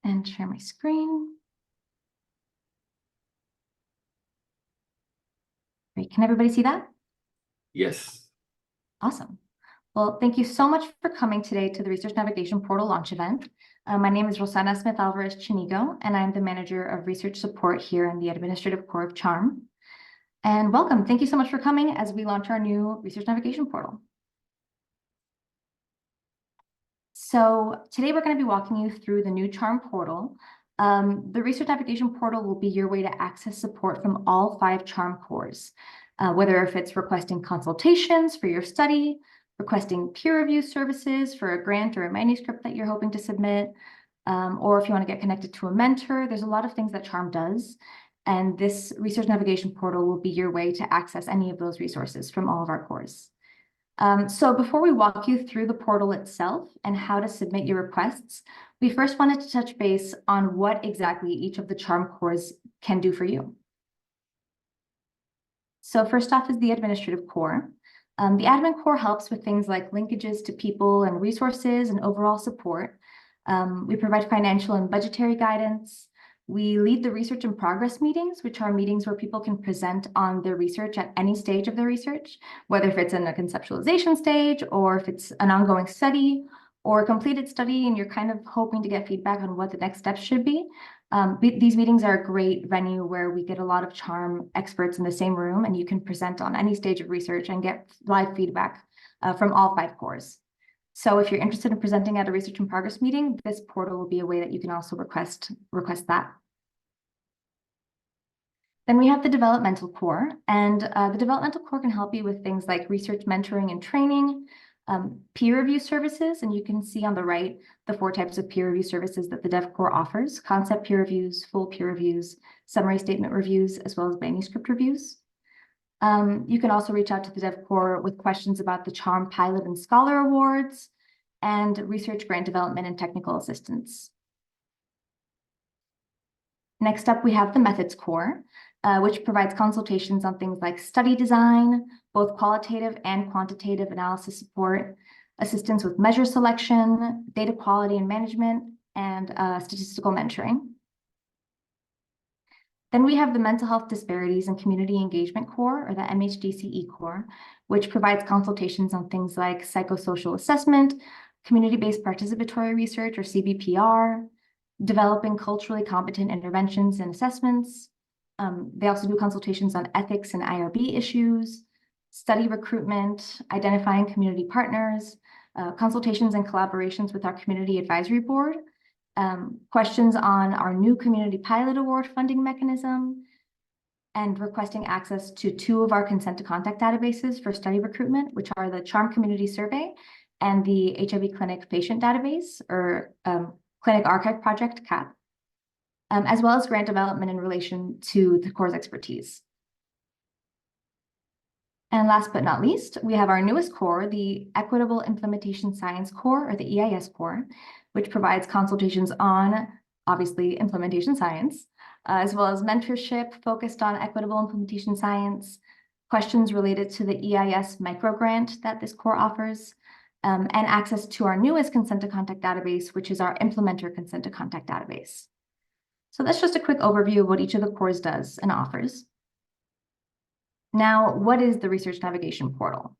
and share my screen. Great. Can everybody see that? Yes. Awesome. Well, thank you so much for coming today to the Research Navigation Portal launch event. My name is Rosana Smith-Alvarez Chinigo, and I'm the Manager of Research Support here in the Administrative Core of CHARM. And welcome. Thank you so much for coming as we launch our new Research Navigation Portal. So today we're going to be walking you through the new CHARM portal. The Research Navigation Portal will be your way to access support from all 5 CHARM cores, whether if it's requesting consultations for your study, requesting peer review services for a grant or a manuscript that you're hoping to submit, or if you want to get connected to a mentor. There's a lot of things that CHARM does, and this Research Navigation Portal will be your way to access any of those resources from all of our cores. So before we walk you through the portal itself and how to submit your requests, we first wanted to touch base on what exactly each of the CHARM cores can do for you. So first off is the administrative core. The admin core helps with things like linkages to people and resources and overall support. We provide financial and budgetary guidance. We lead the research in progress meetings, which are meetings where people can present on their research at any stage of their research, whether if it's in a conceptualization stage or if it's an ongoing study or a completed study and you're kind of hoping to get feedback on what the next steps should be. These meetings are a great venue where we get a lot of CHARM experts in the same room, and you can present on any stage of research and get live feedback from all 5 cores. So if you're interested in presenting at a research in progress meeting, this portal will be a way that you can also request that. Then we have the developmental core, and the developmental core can help you with things like research mentoring and training, peer review services, and you can see on the right the 4 types of peer review services that the Dev Core offers: concept peer reviews, full peer reviews, summary statement reviews, as well as manuscript reviews. You can also reach out to the Dev Core with questions about the CHARM Pilot and Scholar Awards and research grant development and technical assistance. Next up, we have the Methods Core, which provides consultations on things like study design, both qualitative and quantitative analysis support, assistance with measure selection, data quality and management, and statistical mentoring. Then we have the Mental Health Disparities and Community Engagement Core, or the MHDCE Core, which provides consultations on things like psychosocial assessment, community-based participatory research, or CBPR, developing culturally competent interventions and assessments. They also do consultations on ethics and IRB issues, study recruitment, identifying community partners, consultations and collaborations with our Community Advisory Board, questions on our new Community Pilot Award funding mechanism, and requesting access to 2 of our consent to contact databases for study recruitment, which are the CHARM Community Survey and the HIV Clinic Patient Database, or Clinic Archive Project, CAP, as well as grant development in relation to the core's expertise. And last but not least, we have our newest core, the Equitable Implementation Science Core, or the EIS Core, which provides consultations on, obviously, implementation science, as well as mentorship focused on equitable implementation science, questions related to the EIS microgrant that this core offers, and access to our newest consent to contact database, which is our Implementer Consent to Contact database. So that's just a quick overview of what each of the cores does and offers. Now, what is the Research Navigation Portal?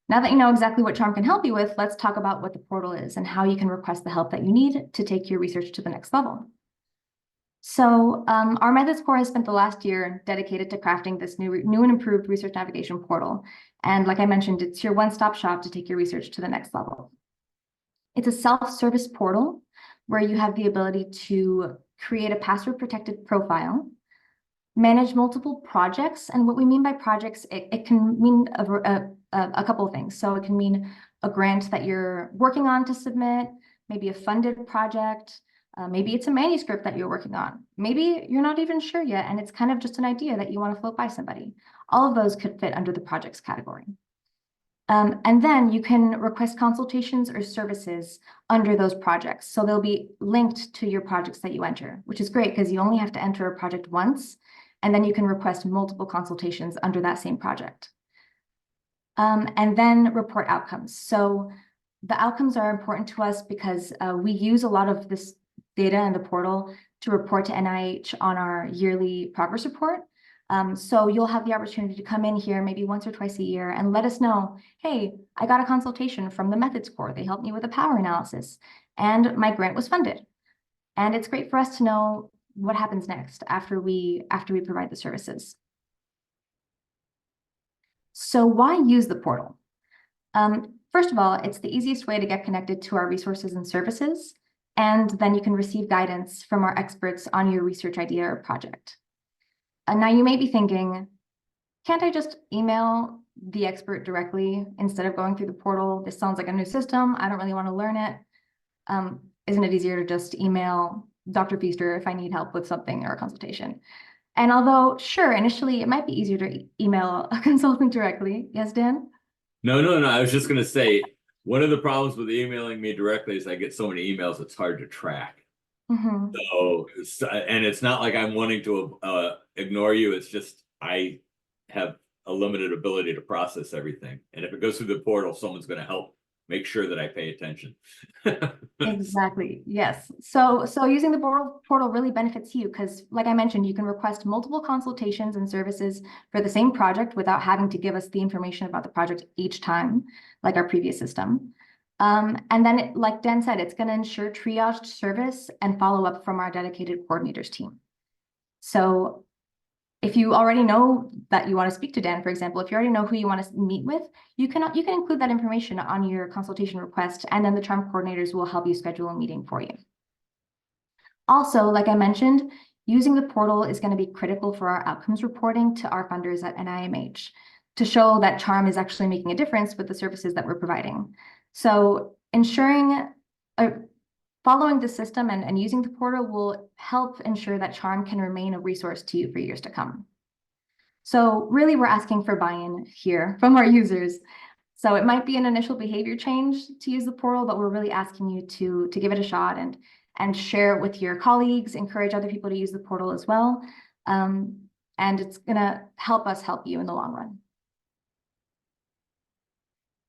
Now that you know exactly what CHARM can help you with, let's talk about what the portal is and how you can request the help that you need to take your research to the next level. So our Methods Core has spent the last year dedicated to crafting this new and improved Research Navigation Portal. And like I mentioned, it's your one-stop shop to take your research to the next level. It's a self-service portal where you have the ability to create a password-protected profile, manage multiple projects. And what we mean by projects, it can mean a couple of things. So it can mean a grant that you're working on to submit, maybe a funded project, maybe it's a manuscript that you're working on. Maybe you're not even sure yet, and it's kind of just an idea that you want to float by somebody. All of those could fit under the projects category. And then you can request consultations or services under those projects. So they'll be linked to your projects that you enter, which is great because you only have to enter a project once, and then you can request multiple consultations under that same project. And then report outcomes. So the outcomes are important to us because we use a lot of this data in the portal to report to NIH on our yearly progress report. So you'll have the opportunity to come in here maybe once or twice a year and let us know, hey, I got a consultation from the Methods Corps. They helped me with a power analysis and my grant was funded. And it's great for us to know what happens next after we provide the services. So why use the portal? First of all, it's the easiest way to get connected to our resources and services, and then you can receive guidance from our experts on your research idea or project. Now you may be thinking, can't I just email the expert directly instead of going through the portal? This sounds like a new system. I don't really want to learn it. Isn't it easier to just email Dr. Feaster if I need help with something or a consultation? And although, sure, initially it might be easier to email a consultant directly. Yes, Dan? No. I was just going to say, one of the problems with emailing me directly is I get so many emails, it's hard to track. Mm-hmm. So, and it's not like I'm wanting to ignore you. It's just I have a limited ability to process everything. And if it goes through the portal, someone's going to help make sure that I pay attention. Exactly. Yes. So using the portal really benefits you because, like I mentioned, you can request multiple consultations and services for the same project without having to give us the information about the project each time, like our previous system. And then, like Dan said, it's going to ensure triaged service and follow up from our dedicated coordinators team. So if you already know that you want to speak to Dan, for example, if you already know who you want to meet with, you can include that information on your consultation request, and then the CHARM coordinators will help you schedule a meeting for you. Also, like I mentioned, using the portal is going to be critical for our outcomes reporting to our funders at NIMH to show that CHARM is actually making a difference with the services that we're providing. So following the system and using the portal will help ensure that CHARM can remain a resource to you for years to come. So really, we're asking for buy-in here from our users. So it might be an initial behavior change to use the portal, but we're really asking you to give it a shot and share it with your colleagues, encourage other people to use the portal as well. And it's going to help us help you in the long run.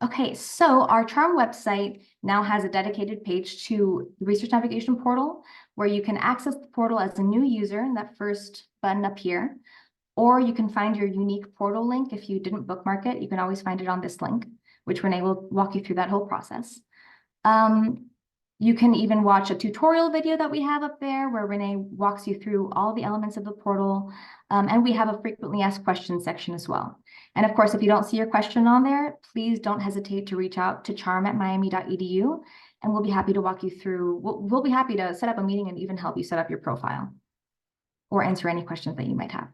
Okay, so our CHARM website now has a dedicated page to the Research Navigation Portal, where you can access the portal as a new user in that first button up here, or you can find your unique portal link. If you didn't bookmark it, you can always find it on this link, which Renee will walk you through that whole process. You can even watch a tutorial video that we have up there where Renee walks you through all the elements of the portal. And we have a frequently asked questions section as well. And of course, if you don't see your question on there, please don't hesitate to reach out to charm@miami.edu, and we'll be happy to walk you through. We'll be happy to set up a meeting and even help you set up your profile or answer any questions that you might have.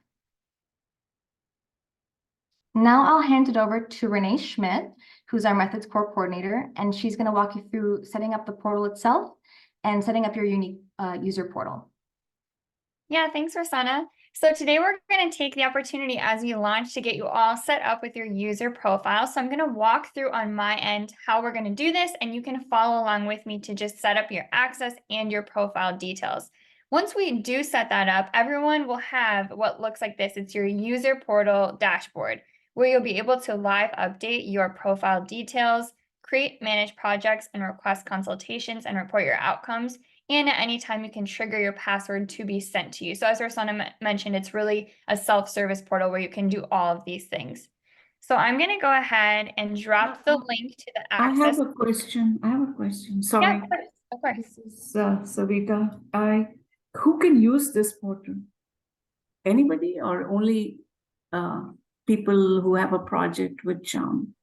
Now I'll hand it over to Renee Schmidt, who's our Methods Corps coordinator, and she's going to walk you through setting up the portal itself and setting up your unique user portal. Yeah, thanks, Rosanna. So today we're going to take the opportunity as we launch to get you all set up with your user profile. So I'm going to walk through on my end how we're going to do this, and you can follow along with me to just set up your access and your profile details. Once we do set that up, everyone will have what looks like this. It's your user portal dashboard, where you'll be able to live update your profile details, create, manage projects, and request consultations and report your outcomes. And at any time, you can trigger your password to be sent to you. So as Rosanna mentioned, it's really a self-service portal where you can do all of these things. So I'm going to go ahead and drop the link to the access. I have a question. Sorry. Yeah, of course. This is Savita. Who can use this portal? Anybody or only people who have a project with CHARM?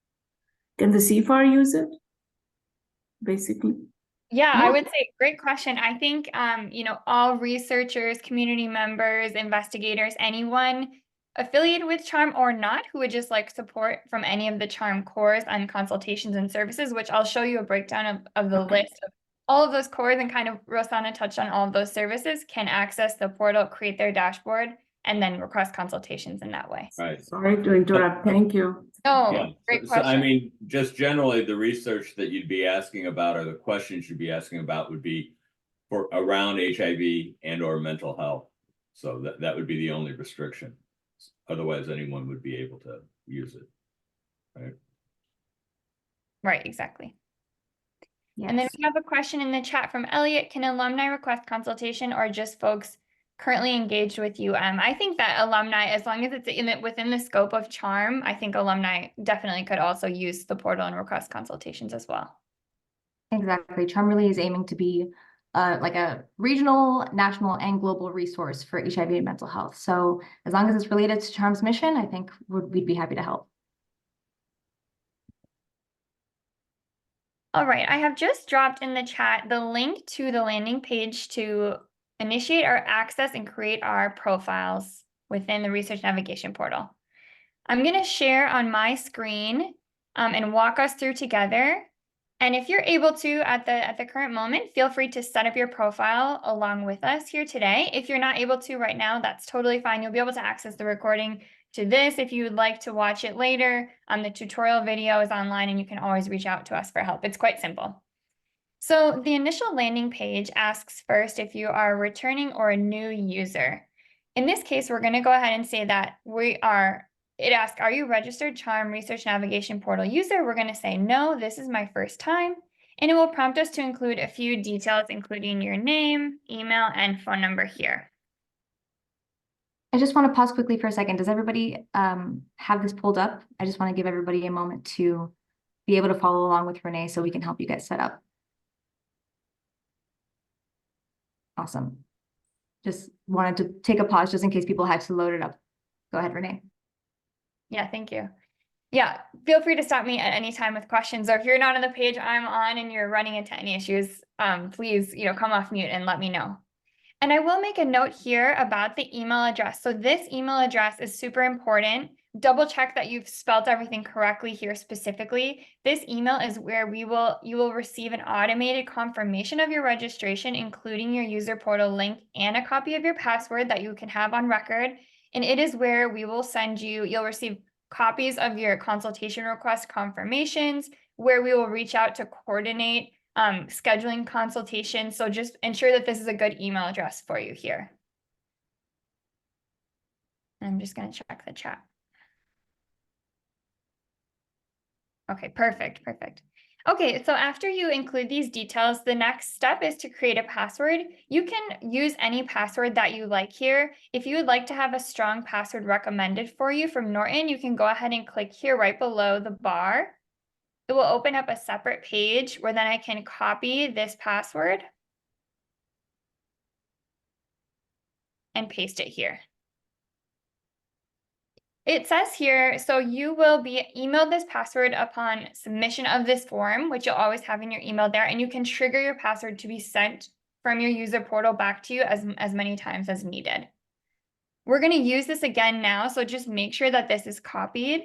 Can the CFAR use it, basically? Yeah, I would say great question. I think, all researchers, community members, investigators, anyone affiliated with CHARM or not, who would just like support from any of the CHARM cores on consultations and services, which I'll show you a breakdown of the list of all of those cores, and kind of Rosanna touched on all of those services, can access the portal, create their dashboard, and then request consultations in that way. Right. Sorry to interrupt. Thank you. Oh, Yeah. great So, question. I mean, just generally the research that you'd be asking about, or the questions you'd be asking about, would be for around HIV and or mental health. So that would be the only restriction. Otherwise, anyone would be able to use it. Right. Right, exactly. And then Yes. we have a question in the chat from Elliot. Can alumni request consultation or just folks currently engaged with UM? I think that alumni, as long as it's within the scope of CHARM, I think alumni definitely could also use the portal and request consultations as well. Exactly. CHARM really is aiming to be like a regional, national, and global resource for HIV and mental health. So as long as it's related to CHARM's mission, I think we'd be happy to help. All right, I have just dropped in the chat the link to the landing page to initiate our access and create our profiles within the Research Navigation portal. I'm going to share on my screen and walk us through together. And if you're able to at the current moment, feel free to set up your profile along with us here today. If you're not able to right now, that's totally fine. You'll be able to access the recording to this if you would like to watch it later. The tutorial video is online and you can always reach out to us for help. It's quite simple. So the initial landing page asks first if you are a returning or a new user. In this case, we're going to go ahead and say that it asks, are you registered CHARM Research Navigation Portal user? We're going to say, no, this is my first time. And it will prompt us to include a few details, including your name, email, and phone number here. I just want to pause quickly for a second. Does everybody have this pulled up? I just want to give everybody a moment to be able to follow along with Renee so we can help you get set up. Awesome. Just wanted to take a pause just in case people had to load it up. Go ahead, Renee. Yeah, thank you. Yeah, feel free to stop me at any time with questions, or if you're not on the page I'm on and you're running into any issues, please, come off mute and let me know. And I will make a note here about the email address. So this email address is super important. Double check that you've spelled everything correctly here specifically. This email is where you will receive an automated confirmation of your registration, including your user portal link and a copy of your password that you can have on record. And it is where we will send you'll receive copies of your consultation request confirmations, where we will reach out to coordinate scheduling consultations. So just ensure that this is a good email address for you here. I'm just going to check the chat. Okay, perfect. Okay, so after you include these details, the next step is to create a password. You can use any password that you like here. If you would like to have a strong password recommended for you from Norton, you can go ahead and click here right below the bar. It will open up a separate page where then I can copy this password and paste it here. It says here, so you will be emailed this password upon submission of this form, which you'll always have in your email there, and you can trigger your password to be sent from your user portal back to you as many times as needed. We're going to use this again now, so just make sure that this is copied.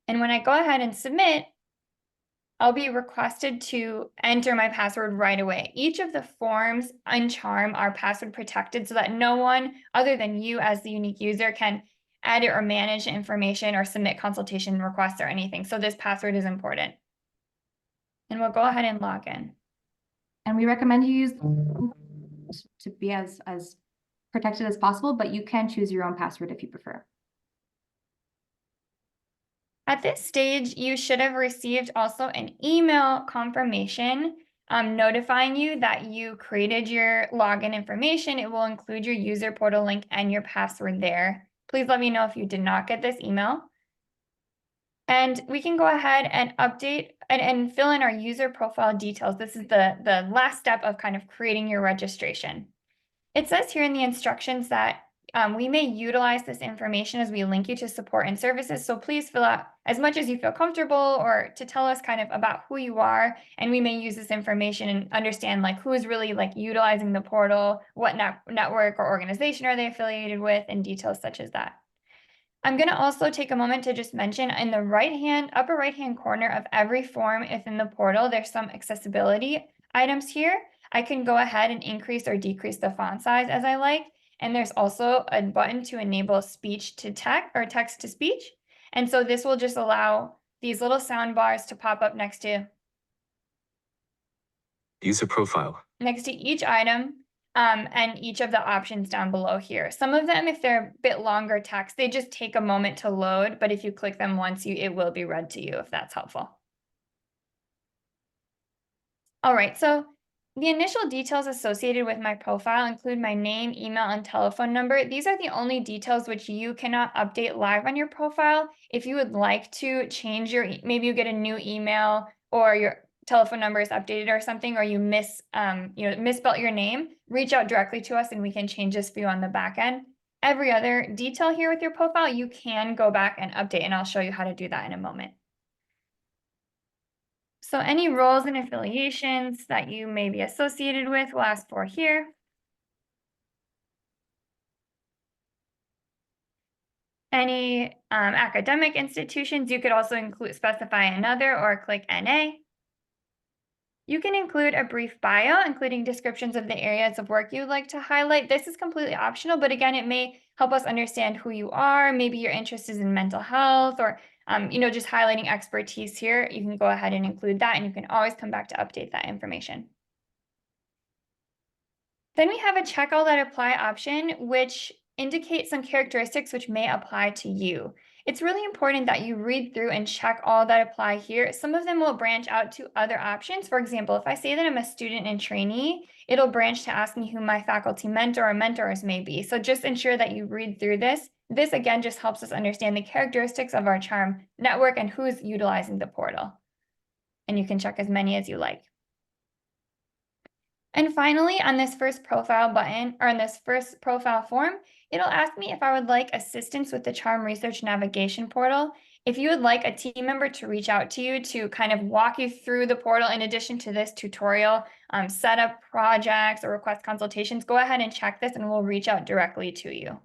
And when I go ahead and submit, I'll be requested to enter my password right away. Each of the forms in CHARM are password protected so that no one other than you as the unique user can edit or manage information or submit consultation requests or anything. So this password is important. And we'll go ahead and log in. And we recommend you use to be as protected as possible, but you can choose your own password if you prefer. At this stage, you should have received also an email confirmation notifying you that you created your login information. It will include your user portal link and your password there. Please let me know if you did not get this email. And we can go ahead and update and fill in our user profile details. This is the last step of kind of creating your registration. It says here in the instructions that we may utilize this information as we link you to support and services. So please fill out as much as you feel comfortable or to tell us kind of about who you are. And we may use this information and understand like who is really like utilizing the portal, what network or organization are they affiliated with, and details such as that. I'm going to also take a moment to just mention in the upper right-hand corner of every form within the portal, there's some accessibility items here. I can go ahead and increase or decrease the font size as I like. And there's also a button to enable speech to text or text to speech. And so this will just allow these little sound bars to pop up next to user profile. Next to each item and each of the options down below here. Some of them, if they're a bit longer text, they just take a moment to load, but if you click them once, it will be read to you if that's helpful. All right, so the initial details associated with my profile include my name, email, and telephone number. These are the only details which you cannot update live on your profile. If you would like to change your, maybe you get a new email or your telephone number is updated or something, or you misspelt your name, reach out directly to us and we can change this for you on the back end. Every other detail here with your profile, you can go back and update, and I'll show you how to do that in a moment. So any roles and affiliations that you may be associated with, we'll ask for here. Any academic institutions, you could also specify another or click NA. You can include a brief bio, including descriptions of the areas of work you'd like to highlight. This is completely optional, but again, it may help us understand who you are. Maybe your interest is in mental health or just highlighting expertise here. You can go ahead and include that, and you can always come back to update that information. Then we have a check all that apply option, which indicates some characteristics which may apply to you. It's really important that you read through and check all that apply here. Some of them will branch out to other options. For example, if I say that I'm a student and trainee, it'll branch to ask me who my faculty mentor or mentors may be. So just ensure that you read through this. This again just helps us understand the characteristics of our CHARM network and who's utilizing the portal. And you can check as many as you like. And finally, on this first profile button, or in this first profile form, it'll ask me if I would like assistance with the CHARM Research Navigation portal. If you would like a team member to reach out to you to kind of walk you through the portal in addition to this tutorial, set up projects or request consultations, go ahead and check this and we'll reach out directly to you.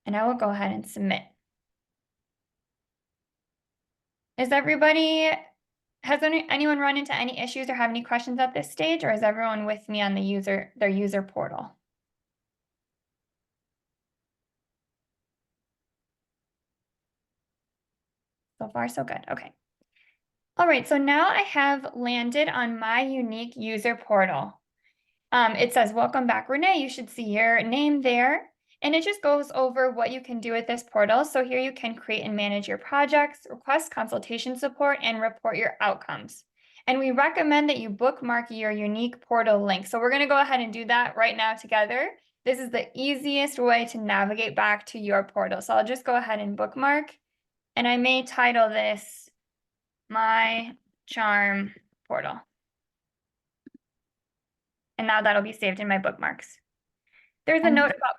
And I will go ahead and submit. Has anyone run into any issues or have any questions at this stage, or is everyone with me on their user portal? So far, so good. Okay. All right, so now I have landed on my unique user portal. It says, welcome back, Renee. You should see your name there. And it just goes over what you can do with this portal. So here you can create and manage your projects, request consultation support, and report your outcomes. And we recommend that you bookmark your unique portal link. So we're going to go ahead and do that right now together. This is the easiest way to navigate back to your portal. So I'll just go ahead and bookmark. And I may title this My CHARM Portal. And now that'll be saved in my bookmarks. There's a note about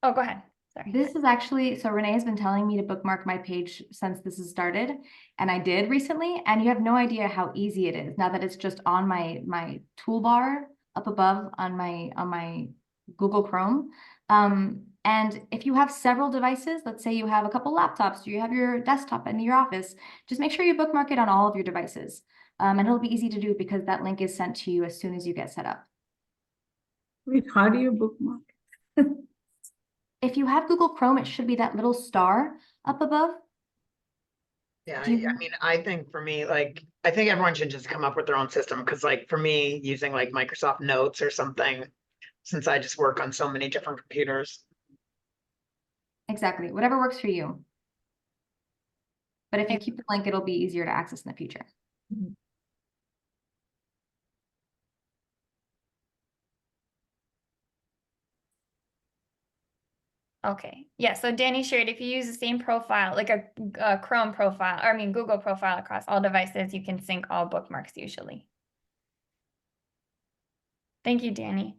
Oh, go ahead. Sorry. This is actually, so Renee has been telling me to bookmark my page since this has started, and I did recently, and you have no idea how easy it is now that it's just on my toolbar up above on my Google Chrome. And if you have several devices, let's say you have a couple laptops, or you have your desktop in your office, just make sure you bookmark it on all of your devices. And it'll be easy to do because that link is sent to you as soon as you get set up. Wait, how do you bookmark? If you have Google Chrome, it should be that little star up above. Yeah, Do you- I mean, I think for me, like, I think everyone should just come up with their own system, because like for me, using like Microsoft Notes or something, since I just work on so many different computers. Exactly, whatever works for you. But if you keep the link, it'll be easier to access in the future. Okay, yeah, so Danny shared if you use the same profile, like a Chrome profile, or I mean Google profile across all devices, you can sync all bookmarks usually. Thank you, Danny.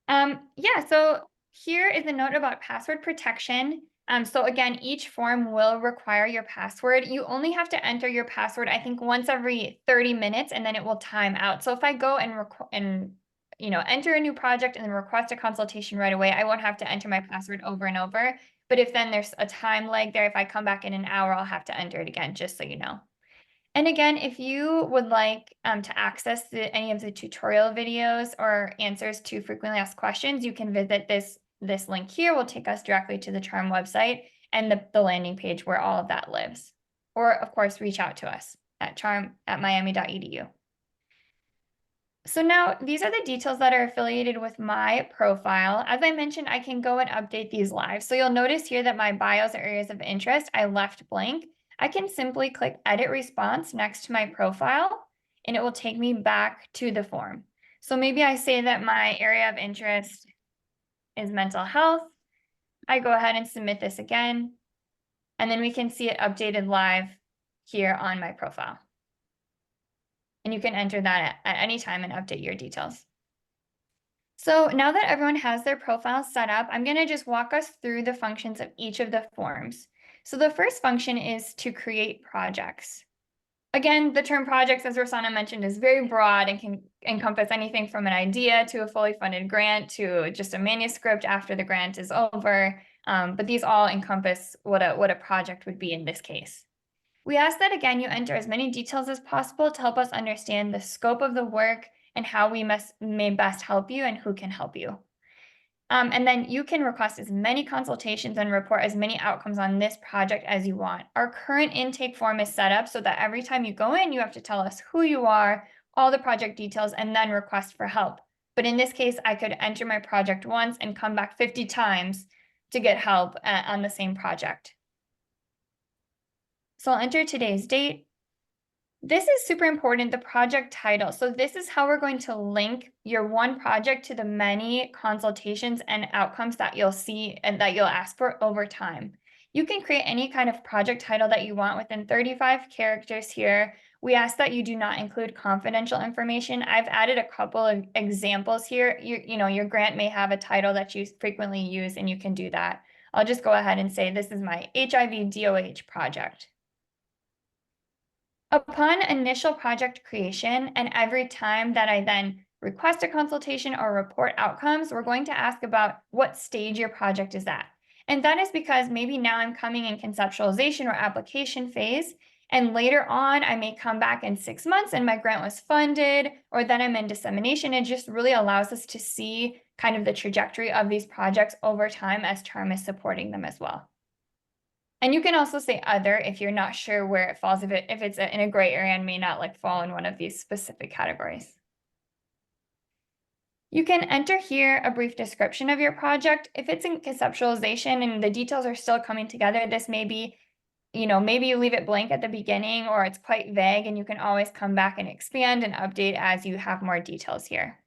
Yeah, so here is a note about password protection. So again, each form will require your password. You only have to enter your password, I think, once every 30 minutes, and then it will time out. So if I go and enter a new project and then request a consultation right away, I won't have to enter my password over and over. But if then there's a time lag there, if I come back in an hour, I'll have to enter it again, just so you know. And again, if you would like to access any of the tutorial videos or answers to frequently asked questions, you can visit this link here. Will take us directly to the CHARM website and the landing page where all of that lives. Or of course, reach out to us at charm@miami.edu. So now these are the details that are affiliated with my profile. As I mentioned, I can go and update these live. So you'll notice here that my bios or areas of interest, I left blank. I can simply click edit response next to my profile, and it will take me back to the form. So maybe I say that my area of interest is mental health. I go ahead and submit this again, and then we can see it updated live here on my profile. And you can enter that at any time and update your details. So now that everyone has their profile set up, I'm going to just walk us through the functions of each of the forms. So the first function is to create projects. Again, the term projects, as Rosanna mentioned, is very broad and can encompass anything from an idea to a fully funded grant to just a manuscript after the grant is over. But these all encompass what a project would be in this case. We ask that, again, you enter as many details as possible to help us understand the scope of the work and how we may best help you and who can help you. And then you can request as many consultations and report as many outcomes on this project as you want. Our current intake form is set up so that every time you go in, you have to tell us who you are, all the project details, and then request for help. But in this case, I could enter my project once and come back 50 times to get help on the same project. So I'll enter today's date. This is super important, the project title. So this is how we're going to link your one project to the many consultations and outcomes that you'll see and that you'll ask for over time. You can create any kind of project title that you want within 35 characters here. We ask that you do not include confidential information. I've added a couple of examples here. You know, your grant may have a title that you frequently use, and you can do that. I'll just go ahead and say this is my HIV DOH project. Upon initial project creation, and every time that I then request a consultation or report outcomes, we're going to ask about what stage your project is at. And that is because maybe now I'm coming in conceptualization or application phase, and later on I may come back in 6 months and my grant was funded, or then I'm in dissemination. It just really allows us to see kind of the trajectory of these projects over time as CHARM is supporting them as well. And you can also say other if you're not sure where it falls, if it's in a gray area and may not fall in one of these specific categories. You can enter here a brief description of your project. If it's in conceptualization and the details are still coming together, this may be, maybe you leave it blank at the beginning, or it's quite vague and you can always come back and expand and update as you have more details here.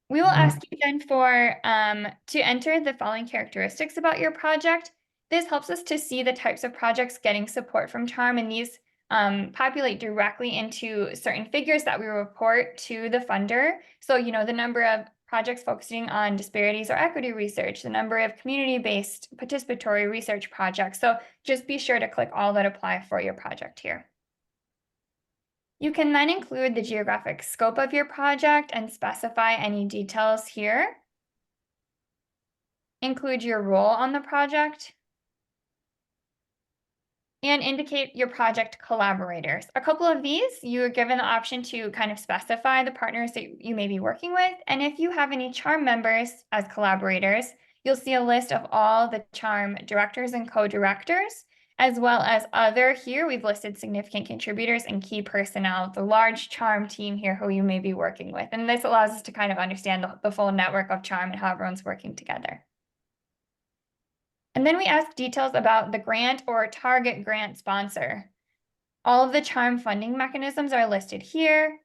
We will ask you then to enter the following characteristics about your project. This helps us to see the types of projects getting support from CHARM, and these populate directly into certain figures that we report to the funder. So, the number of projects focusing on disparities or equity research, the number of community-based participatory research projects. So just be sure to click all that apply for your project here. You can then include the geographic scope of your project and specify any details here. Include your role on the project. And indicate your project collaborators. A couple of these, you are given the option to kind of specify the partners that you may be working with. And if you have any CHARM members as collaborators, you'll see a list of all the CHARM directors and co-directors, as well as other here. We've listed significant contributors and key personnel, the large CHARM team here who you may be working with. And this allows us to kind of understand the full network of CHARM and how everyone's working together. And then we ask details about the grant or target grant sponsor. All of the CHARM funding mechanisms are listed here.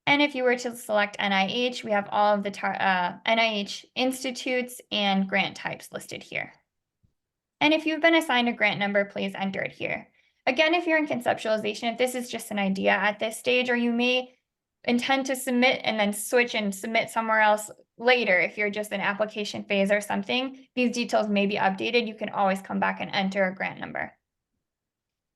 And if you were to select NIH, we have all of the NIH institutes and grant types listed here. And if you've been assigned a grant number, please enter it here. Again, if you're in conceptualization, if this is just an idea at this stage, or you may intend to submit and then switch and submit somewhere else later, if you're just in application phase or something, these details may be updated. You can always come back and enter a grant number.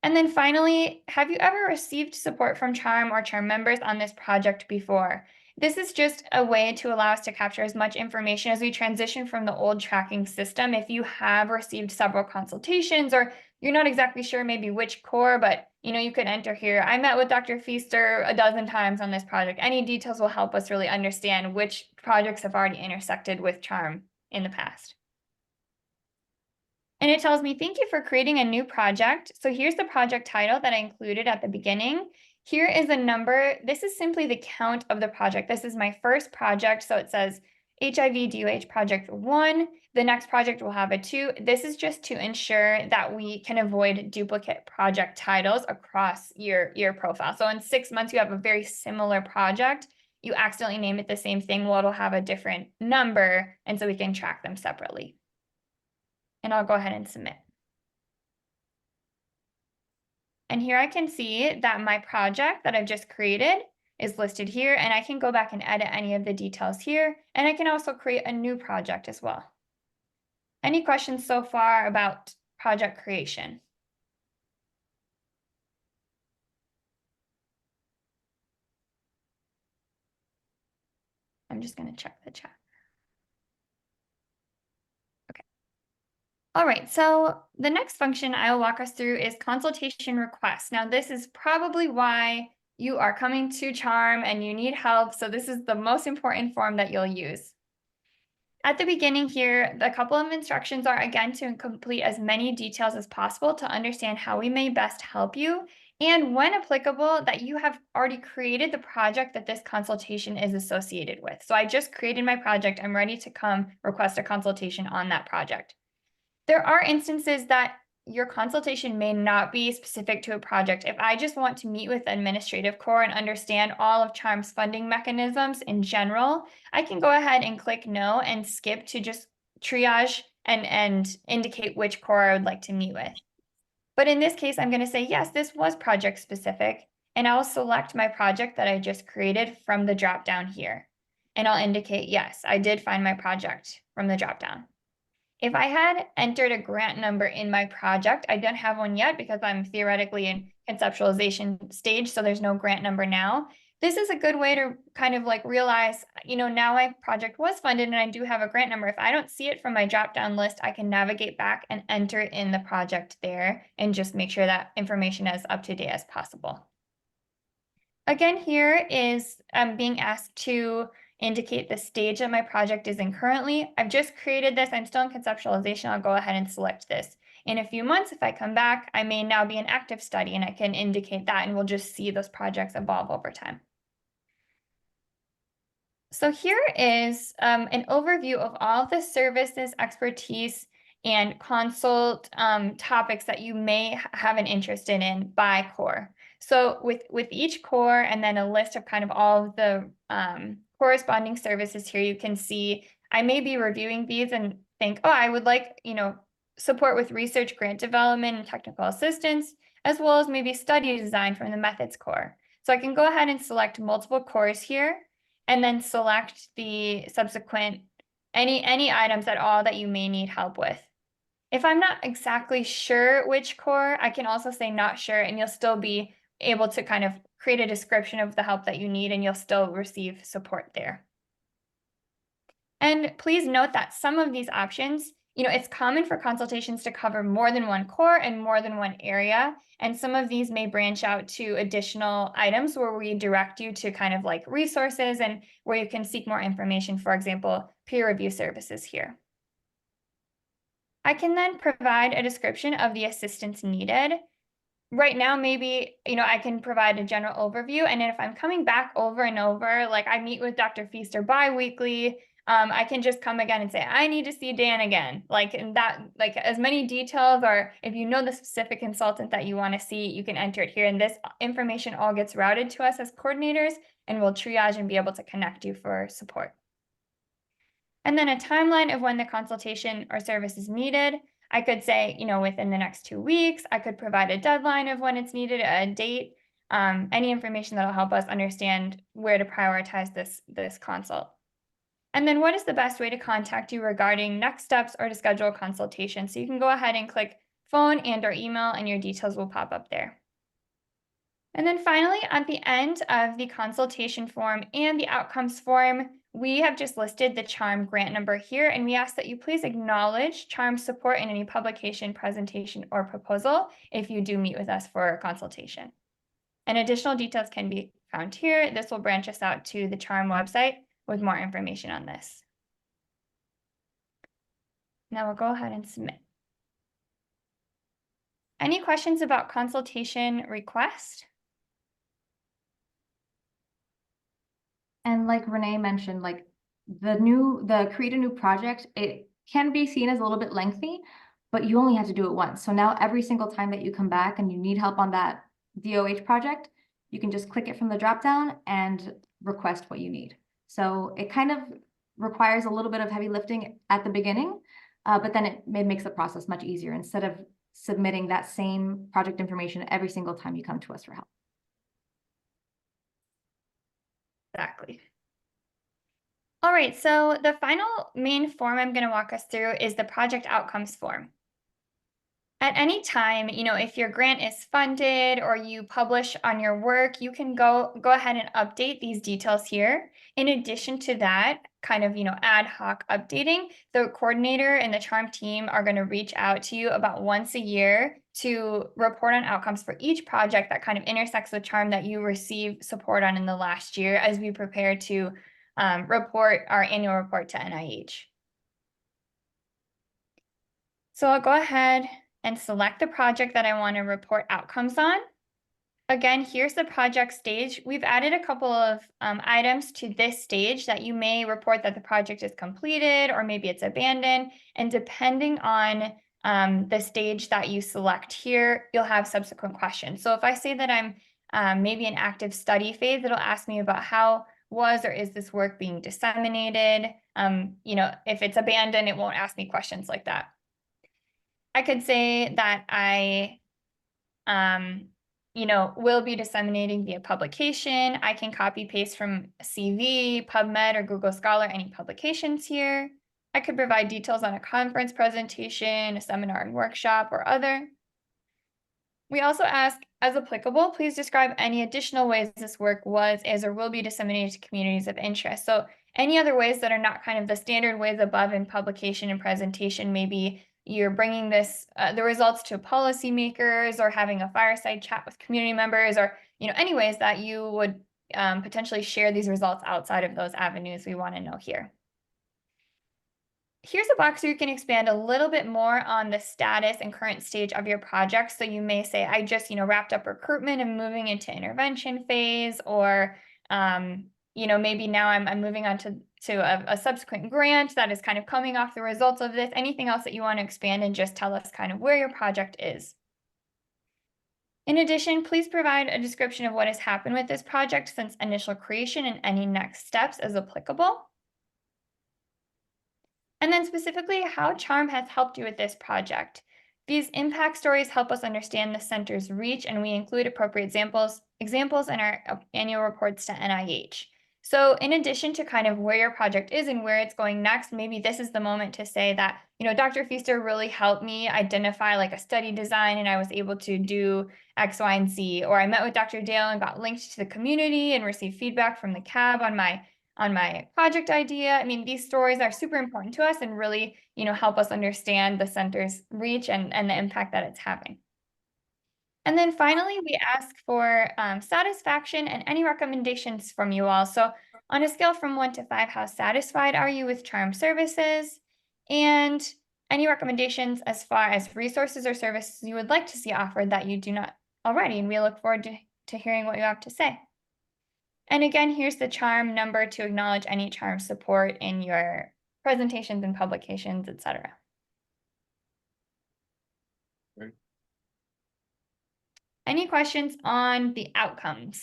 And then finally, have you ever received support from CHARM or CHARM members on this project before? This is just a way to allow us to capture as much information as we transition from the old tracking system. If you have received several consultations, or you're not exactly sure maybe which core, but you could enter here. I met with Dr. Feaster a dozen times on this project. Any details will help us really understand which projects have already intersected with CHARM in the past. And it tells me, thank you for creating a new project. So here's the project title that I included at the beginning. Here is a number. This is simply the count of the project. This is my first project. So it says HIV DOH project 1, the next project will have a 2. This is just to ensure that we can avoid duplicate project titles across your profile. So in 6 months, you have a very similar project. You accidentally name it the same thing, well, it'll have a different number, and so we can track them separately. And I'll go ahead and submit. And here I can see that my project that I've just created is listed here, and I can go back and edit any of the details here, and I can also create a new project as well. Any questions so far about project creation? I'm just going to check the chat. Okay. All right, so the next function I will walk us through is consultation requests. Now, this is probably why you are coming to CHARM and you need help. So this is the most important form that you'll use. At the beginning here, the couple of instructions are again to complete as many details as possible to understand how we may best help you, and when applicable, that you have already created the project that this consultation is associated with. So I just created my project. I'm ready to come request a consultation on that project. There are instances that your consultation may not be specific to a project. If I just want to meet with administrative core and understand all of CHARM's funding mechanisms in general, I can go ahead and click no and skip to just triage and indicate which core I would like to meet with. But in this case, I'm going to say, yes, this was project specific, and I'll select my project that I just created from the dropdown here. And I'll indicate, yes, I did find my project from the dropdown. If I had entered a grant number in my project, I don't have one yet because I'm theoretically in conceptualization stage, so there's no grant number now. This is a good way to kind of like realize, now my project was funded and I do have a grant number. If I don't see it from my drop-down list, I can navigate back and enter in the project there and just make sure that information is up to date as possible. Again, here is being asked to indicate the stage that my project is in currently. I've just created this. I'm still in conceptualization. I'll go ahead and select this. In a few months, if I come back, I may now be an active study, and I can indicate that, and we'll just see those projects evolve over time. So here is an overview of all of the services, expertise, and consult topics that you may have an interest in by core. So with each core and then a list of kind of all of the corresponding services here, you can see I may be reviewing these and think, oh, I would like, support with research, grant development, and technical assistance, as well as maybe study design from the methods core. So I can go ahead and select multiple cores here and then select the subsequent, any items at all that you may need help with. If I'm not exactly sure which core, I can also say not sure, and you'll still be able to kind of create a description of the help that you need, and you'll still receive support there. And please note that some of these options, it's common for consultations to cover more than one core and more than one area. And some of these may branch out to additional items where we direct you to kind of like resources and where you can seek more information, for example, peer review services here. I can then provide a description of the assistance needed. Right now, maybe, I can provide a general overview. And then if I'm coming back over and over, like I meet with Dr. Feaster bi-weekly, I can just come again and say, I need to see Dan again. Like, and that, like as many details, or if you know the specific consultant that you want to see, you can enter it here. And this information all gets routed to us as coordinators, and we'll triage and be able to connect you for support. And then a timeline of when the consultation or service is needed. I could say, within the next 2 weeks. I could provide a deadline of when it's needed, a date, any information that'll help us understand where to prioritize this consult. And then what is the best way to contact you regarding next steps or to schedule a consultation? So you can go ahead and click phone and/or email, and your details will pop up there. And then finally, at the end of the consultation form and the outcomes form, we have just listed the CHARM grant number here, and we ask that you please acknowledge CHARM's support in any publication, presentation, or proposal if you do meet with us for a consultation. And additional details can be found here. This will branch us out to the CHARM website with more information on this. Now we'll go ahead and submit. Any questions about consultation request? And like Renee mentioned, like the create a new project, it can be seen as a little bit lengthy, but you only have to do it once. So now every single time that you come back and you need help on that DOH project, you can just click it from the dropdown and request what you need. So it kind of requires a little bit of heavy lifting at the beginning, but then it makes the process much easier instead of submitting that same project information every single time you come to us for help. Exactly. All right, so the final main form I'm going to walk us through is the project outcomes form. At any time, if your grant is funded or you publish on your work, you can go ahead and update these details here. In addition to that, kind of, ad hoc updating, the coordinator and the CHARM team are going to reach out to you about once a year to report on outcomes for each project that kind of intersects with CHARM that you receive support on in the last year as we prepare to report our annual report to NIH. So I'll go ahead and select the project that I want to report outcomes on. Again, here's the project stage. We've added a couple of items to this stage that you may report that the project is completed or maybe it's abandoned. And depending on the stage that you select here, you'll have subsequent questions. So if I say that I'm maybe an active study phase, it'll ask me about how was or is this work being disseminated. If it's abandoned, it won't ask me questions like that. I could say that I, will be disseminating via publication. I can copy paste from CV, PubMed, or Google Scholar, any publications here. I could provide details on a conference presentation, a seminar and workshop, or other. We also ask, as applicable, please describe any additional ways this work was, is, or will be disseminated to communities of interest. So any other ways that are not kind of the standard ways above in publication and presentation, maybe you're bringing the results to policymakers or having a fireside chat with community members, or any ways that you would potentially share these results outside of those avenues we want to know here. Here's a box where you can expand a little bit more on the status and current stage of your project. So you may say, I just, wrapped up recruitment and moving into intervention phase, or, maybe now I'm moving on to a subsequent grant that is kind of coming off the results of this. Anything else that you want to expand and just tell us kind of where your project is. In addition, please provide a description of what has happened with this project since initial creation and any next steps as applicable. And then specifically how CHARM has helped you with this project. These impact stories help us understand the center's reach, and we include appropriate examples in our annual reports to NIH. So in addition to kind of where your project is and where it's going next, maybe this is the moment to say that, Dr. Feaster really helped me identify like a study design and I was able to do X, Y, and Z. Or I met with Dr. Dale and got linked to the community and received feedback from the CAB on my project idea. I mean, these stories are super important to us and really, help us understand the center's reach and the impact that it's having. And then finally, we ask for satisfaction and any recommendations from you all. So on a scale from 1 to 5, how satisfied are you with CHARM services? And any recommendations as far as resources or services you would like to see offered that you do not already. And we look forward to hearing what you have to say. And again, here's the CHARM number to acknowledge any CHARM support in your presentations and publications, etc. Great. Any questions on the outcomes?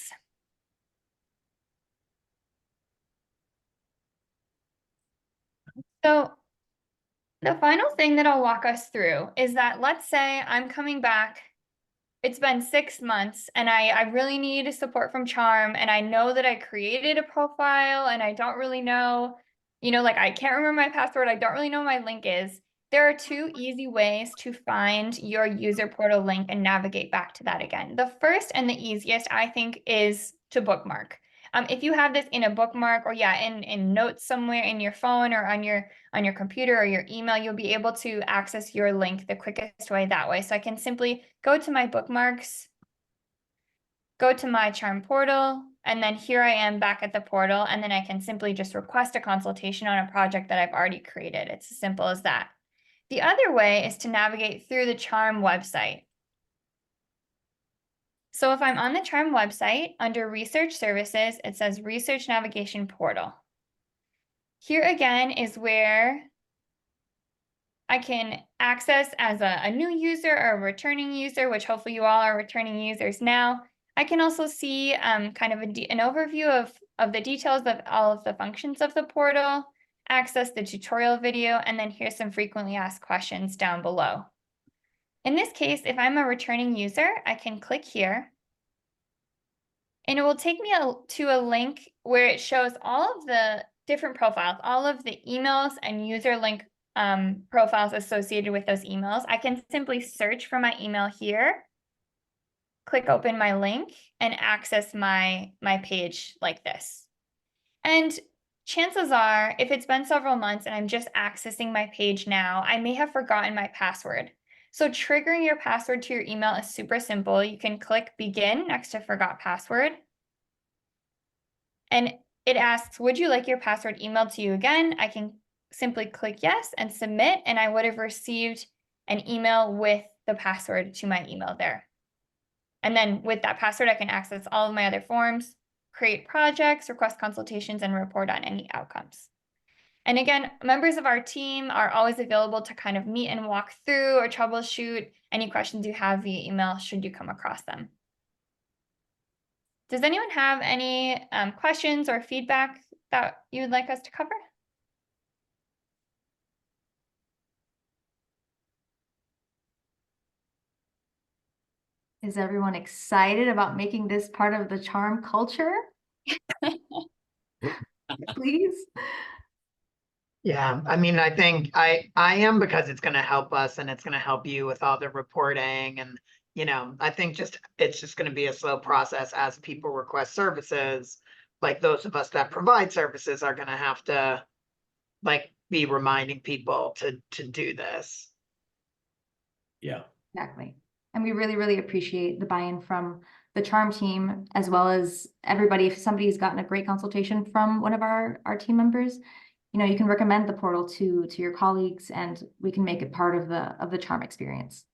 So the final thing that I'll walk us through is that let's say I'm coming back. It's been 6 months and I really need support from CHARM, and I know that I created a profile and I don't really know, like I can't remember my password. I don't really know what my link is. There are 2 easy ways to find your user portal link and navigate back to that again. The first and the easiest, I think, is to bookmark. If you have this in a bookmark or in notes somewhere in your phone or on your computer or your email, you'll be able to access your link the quickest way that way. So I can simply go to my bookmarks, go to my CHARM portal, and then here I am back at the portal, and then I can simply just request a consultation on a project that I've already created. It's as simple as that. The other way is to navigate through the CHARM website. So if I'm on the CHARM website, under Research Services, it says Research Navigation Portal. Here again is where I can access as a new user or a returning user, which hopefully you all are returning users now. I can also see kind of an overview of the details of all of the functions of the portal, access the tutorial video, and then here's some frequently asked questions down below. In this case, if I'm a returning user, I can click here. And it will take me to a link where it shows all of the different profiles, all of the emails and user link profiles associated with those emails. I can simply search for my email here, click open my link, and access my page like this. And chances are, if it's been several months and I'm just accessing my page now, I may have forgotten my password. So triggering your password to your email is super simple. You can click begin next to forgot password. And it asks, would you like your password emailed to you again? I can simply click yes and submit, and I would have received an email with the password to my email there. And then with that password, I can access all of my other forms, create projects, request consultations, and report on any outcomes. And again, members of our team are always available to kind of meet and walk through or troubleshoot any questions you have via email should you come across them. Does anyone have any questions or feedback that you would like us to cover? Is everyone excited about making this part of the charm culture? Please? Yeah, I mean, I think I am, because it's gonna help us and it's gonna help you with all the reporting and, I think it's just gonna be a slow process as people request services. Like those of us that provide services are gonna have to like be reminding people to do this. Yeah. Exactly. And we really, really appreciate the buy-in from the charm team, as well as everybody. If somebody's gotten a great consultation from one of our team members, you can recommend the portal to your colleagues, and we can make it part of the charm experience.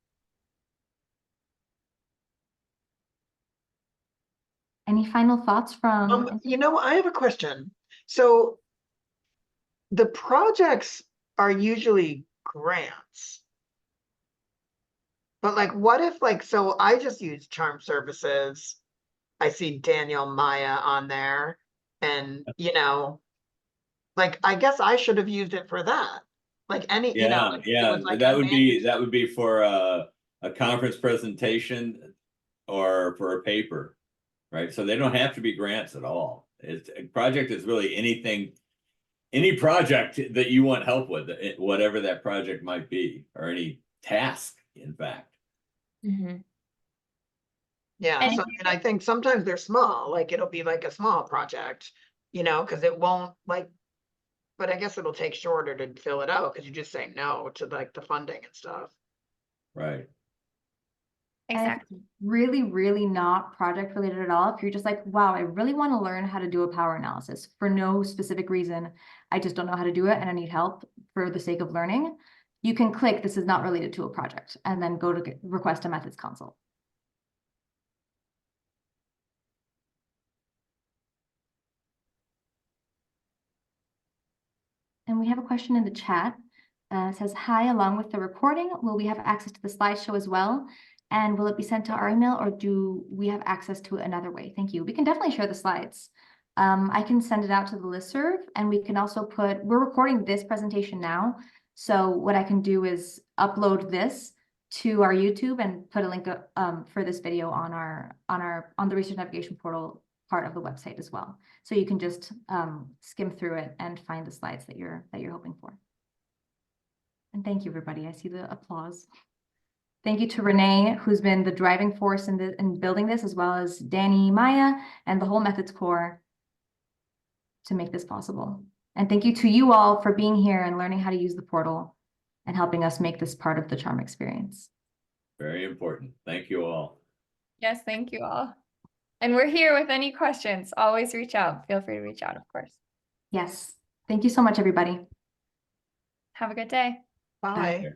Any final thoughts from? I have a question. So the projects are usually grants. But like, what if so I just use Charm Services. I see Daniel Maya on there and, I guess I should have used it for that. Like any, Yeah, if it yeah, was like that a would be for a conference presentation or for a paper, right? So they don't have to be grants at all. A project is really anything, any project that you want help with, whatever that project might be, or any task, in fact. Yeah, And so I think sometimes they're small, like it'll be like a small project, because it won't but I guess it'll take shorter to fill it out because you just say no to like the funding and stuff. Right. exactly. And it's really, really not project related at all. If you're just like, wow, I really want to learn how to do a power analysis for no specific reason, I just don't know how to do it and I need help for the sake of learning, you can click this is not related to a project and then go to request a methods consult. And we have a question in the chat. It says, hi, along with the recording, will we have access to the slideshow as well? And will it be sent to our email, or do we have access to it another way? Thank you. We can definitely share the slides. I can send it out to the listserv, and we can also we're recording this presentation now. So what I can do is upload this to our YouTube and put a link for this video on the Research Navigation Portal part of the website as well. So you can just skim through it and find the slides that you're hoping for. And thank you, everybody. I see the applause. Thank you to Renee, who's been the driving force in building this, as well as Danny, Maya, and the whole methods core to make this possible. And thank you to you all for being here and learning how to use the portal and helping us make this part of the charm experience. Very important. Thank you all. Yes, thank you all. And we're here with any questions. Always reach out. Feel free to reach out, of course. Yes. Thank you so much, everybody. Have a good day. Bye. Okay.